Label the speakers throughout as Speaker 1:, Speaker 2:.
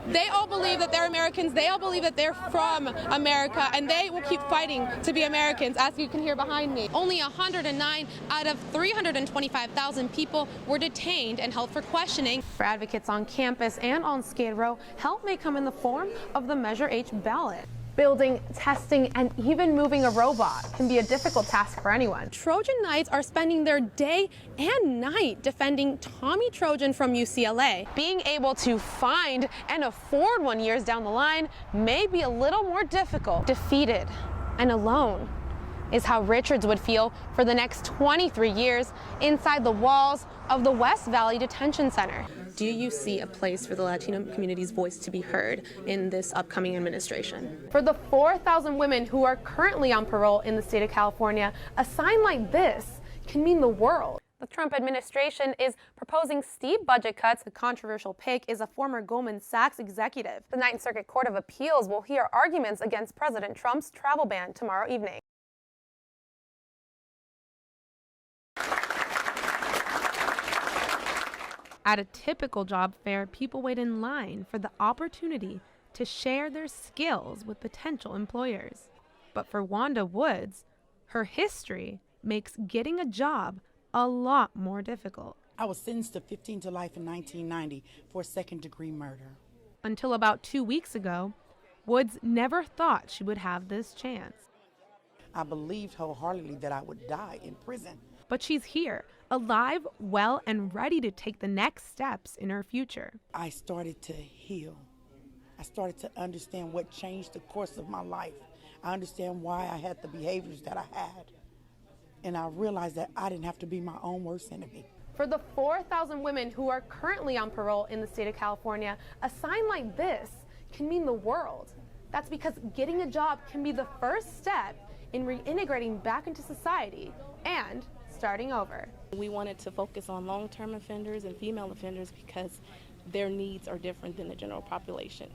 Speaker 1: They all believe that they're Americans, they all believe that they're from America, and they will keep fighting to be Americans, as you can hear behind me. Only 109 out of 325,000 people were detained and held for questioning. For advocates on campus and on Skid Row, help may come in the form of the Measure H ballot. Building, testing, and even moving a robot can be a difficult task for anyone. Trojan Knights are spending their day and night defending Tommy Trojan from UCLA. Being able to find and afford one years down the line may be a little more difficult. Defeated and alone is how Richards would feel for the next 23 years inside the walls of the West Valley Detention Center. Do you see a place for the Latino community's voice to be heard in this upcoming administration? For the 4,000 women who are currently on parole in the state of California, a sign like this can mean the world. The Trump administration is proposing steep budget cuts. The controversial pick is a former Goldman Sachs executive. The Ninth Circuit Court of Appeals will hear arguments against President Trump's travel ban tomorrow evening. At a typical job fair, people wait in line for the opportunity to share their skills with potential employers. But for Wanda Woods, her history makes getting a job a lot more difficult.
Speaker 2: I was sentenced to 15 to life in 1990 for second-degree murder.
Speaker 1: Until about 2 weeks ago, Woods never thought she would have this chance.
Speaker 2: I believed wholeheartedly that I would die in prison.
Speaker 1: But she's here, alive, well, and ready to take the next steps in her future.
Speaker 2: I started to heal. I started to understand what changed the course of my life. I understand why I had the behaviors that I had. And I realized that I didn't have to be my own worst enemy.
Speaker 1: For the 4,000 women who are currently on parole in the state of California, a sign like this can mean the world. That's because getting a job can be the first step in reintegrating back into society and starting over.
Speaker 3: We wanted to focus on long-term offenders and female offenders because their needs are different than the general population.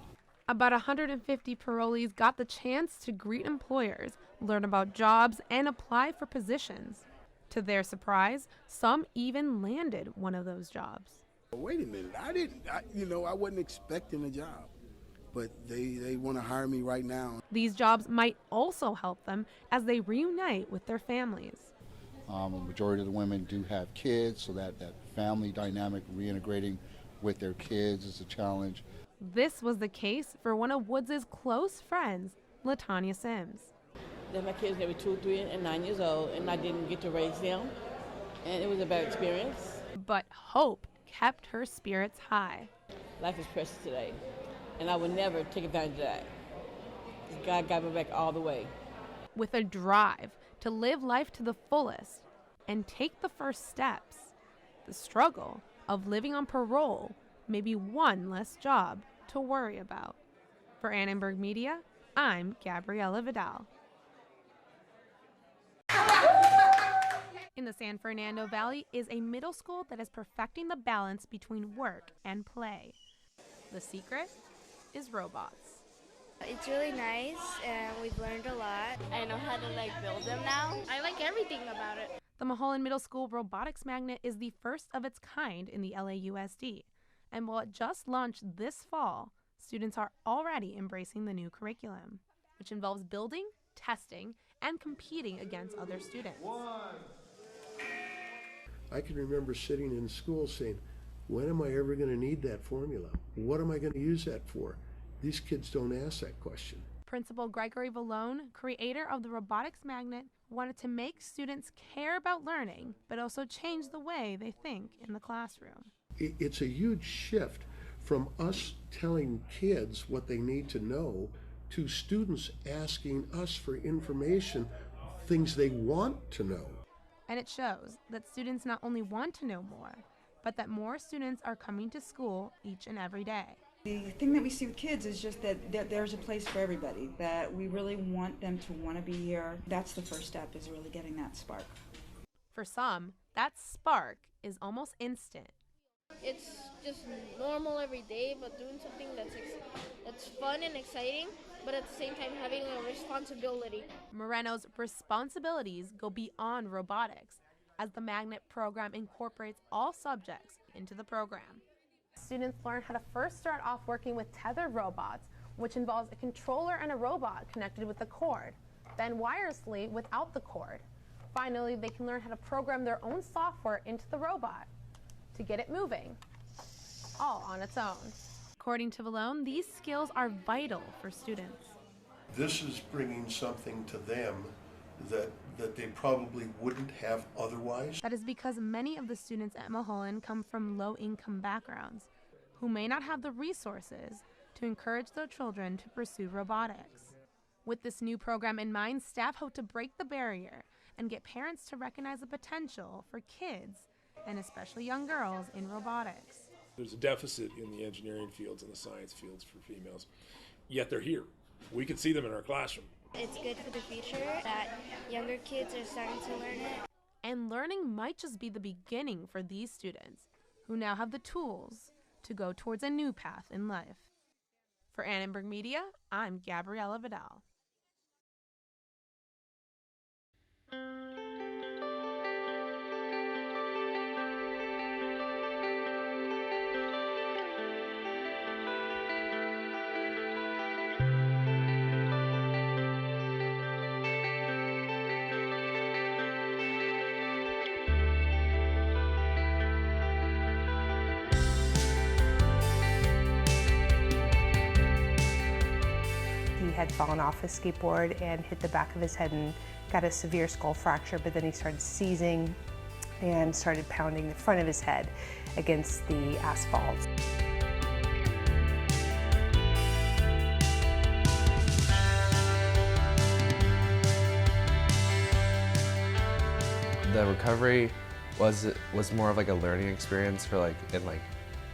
Speaker 1: About 150 parolees got the chance to greet employers, learn about jobs, and apply for positions. To their surprise, some even landed one of those jobs.
Speaker 4: Wait a minute, I wasn't expecting a job, but they want to hire me right now.
Speaker 1: These jobs might also help them as they reunite with their families.
Speaker 5: A majority of the women do have kids, so that family dynamic, reintegrating with their kids is a challenge.
Speaker 1: This was the case for one of Woods' close friends, LaTanya Sims.
Speaker 6: My kids, they were 2, 3, and 9 years old, and I didn't get to raise them, and it was a bad experience.
Speaker 1: But hope kept her spirits high.
Speaker 6: Life is precious today, and I would never take advantage of that. God got me back all the way.
Speaker 1: With a drive to live life to the fullest and take the first steps, the struggle of living on parole may be one less job to worry about. For Annenberg Media, I'm Gabriela Vidal. In the San Fernando Valley is a middle school that is perfecting the balance between work and play. The secret is robots.
Speaker 7: It's really nice and we've learned a lot.
Speaker 8: I know how to build them now. I like everything about it.
Speaker 1: The Mulholland Middle School Robotics Magnet is the first of its kind in the LAUSD. And while it just launched this fall, students are already embracing the new curriculum, which involves building, testing, and competing against other students.
Speaker 9: I can remember sitting in school saying, when am I ever going to need that formula? What am I going to use that for? These kids don't ask that question.
Speaker 1: Principal Gregory Vallone, creator of the Robotics Magnet, wanted to make students care about learning, but also change the way they think in the classroom.
Speaker 9: It's a huge shift from us telling kids what they need to know to students asking us for information, things they want to know.
Speaker 1: And it shows that students not only want to know more, but that more students are coming to school each and every day.
Speaker 10: The thing that we see with kids is just that there's a place for everybody, that we really want them to want to be here. That's the first step, is really getting that spark.
Speaker 1: For some, that spark is almost instant.
Speaker 8: It's just normal every day, but doing something that's fun and exciting, but at the same time having a responsibility.
Speaker 1: Moreno's responsibilities go beyond robotics, as the Magnet program incorporates all subjects into the program. students learn how to first start off working with tethered robots, which involves a controller and a robot connected with a cord, then wirelessly without the cord. Finally, they can learn how to program their own software into the robot to get it moving, all on its own. According to Vallone, these skills are vital for students.
Speaker 9: This is bringing something to them that they probably wouldn't have otherwise.
Speaker 1: That is because many of the students at Mulholland come from low-income backgrounds who may not have the resources to encourage their children to pursue robotics. With this new program in mind, staff hope to break the barrier and get parents to recognize the potential for kids, and especially young girls, in robotics.
Speaker 11: There's a deficit in the engineering fields and the science fields for females, yet they're here. We can see them in our classroom.
Speaker 7: It's good for the future that younger kids are starting to learn it.
Speaker 1: And learning might just be the beginning for these students, who now have the tools to go towards a new path in life. For Annenberg Media, I'm Gabriela Vidal.
Speaker 12: He had fallen off his skateboard and hit the back of his head and got a severe skull fracture, but then he started seizing and started pounding the front of his head against the asphalt.
Speaker 13: The recovery was more of like a learning experience for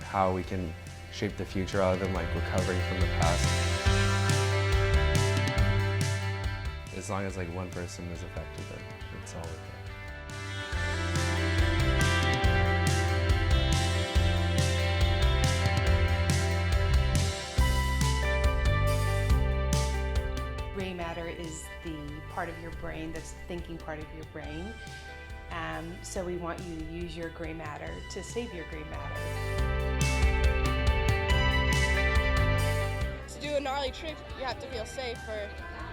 Speaker 13: how we can shape the future rather than recovering from the past. As long as one person is affected, then it's all worth
Speaker 12: it. Gray matter is the part of your brain that's the thinking part of your brain. So we want you to use your gray matter to save your gray matter.
Speaker 14: To do a gnarly trick, you have to feel safe, or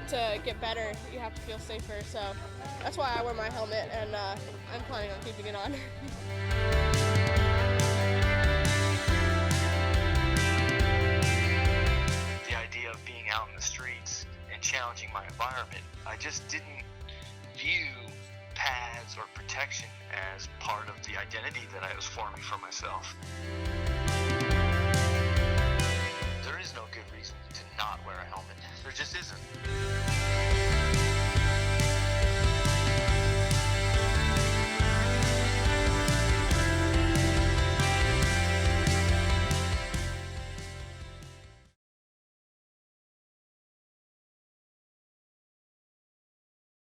Speaker 14: to get better, you have to feel safer. So that's why I wear my helmet, and I'm planning on keeping it on.
Speaker 15: The idea of being out in the streets and challenging my environment, I just didn't view pads or protection as part of the identity that I was forming for myself. There is no good reason to not wear a helmet. There just isn't.